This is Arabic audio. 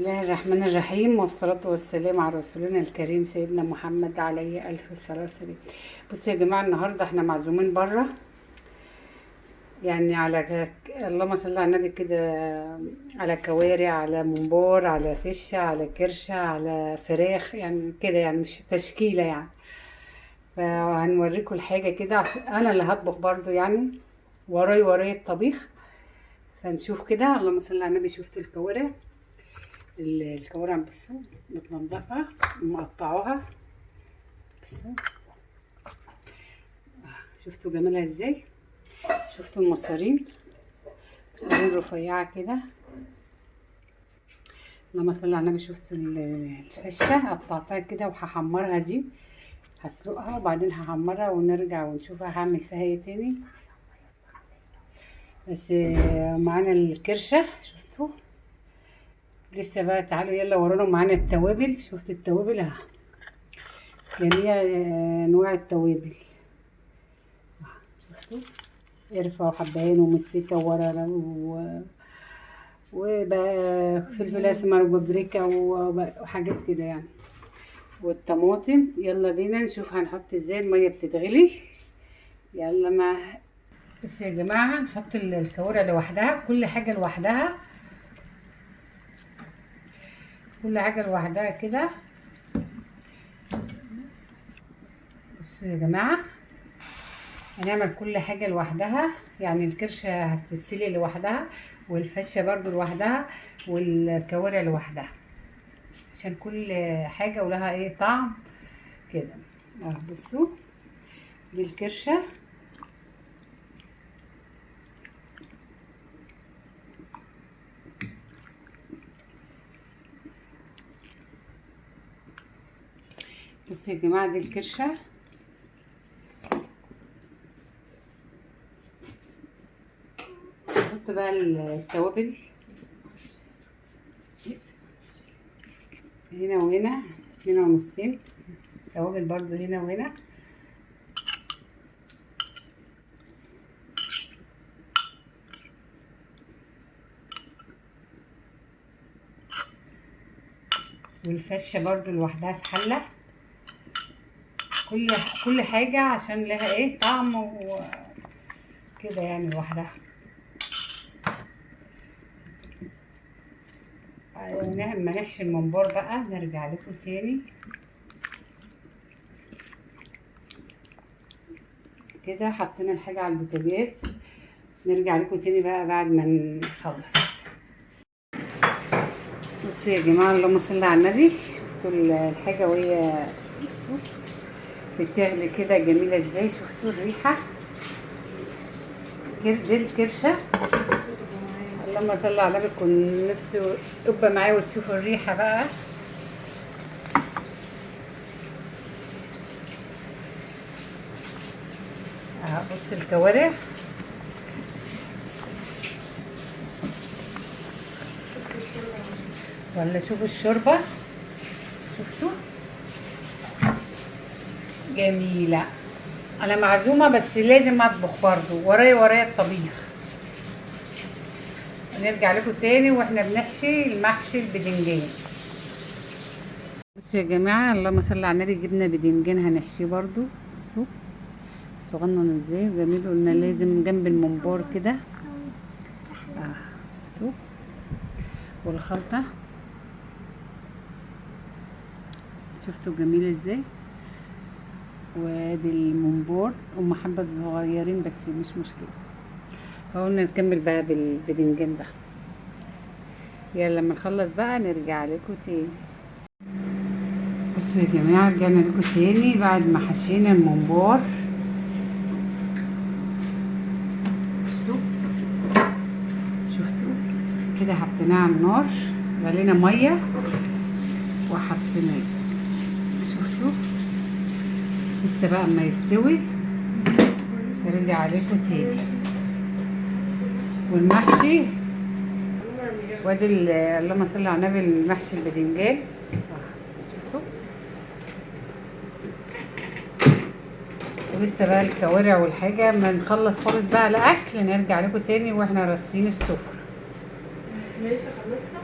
الله الرحمن الرحيم، والصلاة والسلام على رسولنا الكريم سيدنا محمد عليه ألف الصلاة والسلام. بصوا يا جماعة، النهاردة احنا معزومين برا، يعني على اللهم صل على النبي كده، على كوارع، على ممبار، على فشة، على كرشة، على فراخ، يعني كده، يعني مش تشكيلة يعني. فهنوريكم الحاجة كده عشان أنا اللي هطبخ برضو، يعني وراي الطبيخ. فنشوف كده. اللهم صل على النبي. شفتوا الكوارع؟ الكوارع بصوا متنضفة ومقطعوها. بصوا، شفتوا جمالها ازاي؟ شفتوا المصارين رفيعة كده. اللهم صل على النبي. شفتوا الفشة قطعتها كده وهحمرها، دي هسلقها وبعدين هحمرها ونرجع ونشوفها هعمل فيها ايه تاني. بس معانا الكرشة، شفتوا لسه بقى. تعالوا يلا ورانا. معانا التوابل. شفت التوابل اهي، جميع انواع التوابل. شفتوا قرفة وحبهان ومستكة وورق وبقى فلفل اسمر وبابريكا وحاجات كده يعني، والطماطم. يلا بينا نشوف هنحط ازاي. المية بتتغلي. يلا. بس يا جماعة، نحط الكوارع لوحدها، كل حاجة لوحدها، كل حاجة لوحدها كده. بصوا يا جماعة، هنعمل كل حاجة لوحدها، يعني الكرشة هتتسلق لوحدها، والفشة برضو لوحدها، والكوارع لوحدها، عشان كل حاجة ولها ايه طعم كده. بصوا، دي الكرشة. بصوا يا جماعة، دي الكرشة. نحط بقى التوابل هنا وهنا، سنة ونصين. توابل برضو هنا وهنا. والفشة برضو لوحدها في حلة. كل حاجة عشان لها ايه طعم وكده يعني لوحدها. لما نحشي الممبار بقى نرجع لكم تاني كده. حطينا الحاجة على البوتاجاز، نرجع لكم تاني بقى بعد ما نخلص. بصوا يا جماعة، اللهم صل على النبي. شفتوا الحاجة وهي بصوا بتغلي كده جميلة ازاي؟ شفتوا الريحة؟ دي الكرشة. اللهم صل على النبي. كن نفسه تبقى معايا وتشوفوا الريحة بقى. بص الكوارع. ولا شوفوا الشوربة. شفتوا جميلة. انا معزومة بس لازم اطبخ برضو، ورايا الطبيخ. نرجع لكم تاني واحنا بنحشي المحشي البدنجان. بصوا يا جماعة، اللهم صل على النبي. جبنا بدنجان هنحشيه برضو. بصوا صغنن ازاي جميل. قلنا لازم جنب الممبار كده. شفتوا؟ والخلطة شفتوا جميلة ازاي؟ وادي الممبار، هم حبة صغيرين بس مش مشكلة. فقلنا نكمل بقى بالبدنجان ده. يلا لما نخلص بقى نرجع لكم تاني. بصوا يا جماعة، رجعنا لكم تاني بعد ما حشينا الممبار. بصوا شفتوا كده، حطيناه على النار، غلينا مية وحطيناه. شفتوا لسه بقى اما يستوي نرجع عليكم تاني. والمحشي وادي اللهم صل على النبي، المحشي البدنجان. شفتوا؟ ولسه بقى الكوارع والحاجة. ما نخلص خالص بقى الاكل نرجع لكم تاني واحنا رصين السفرة. لسه خلصنا.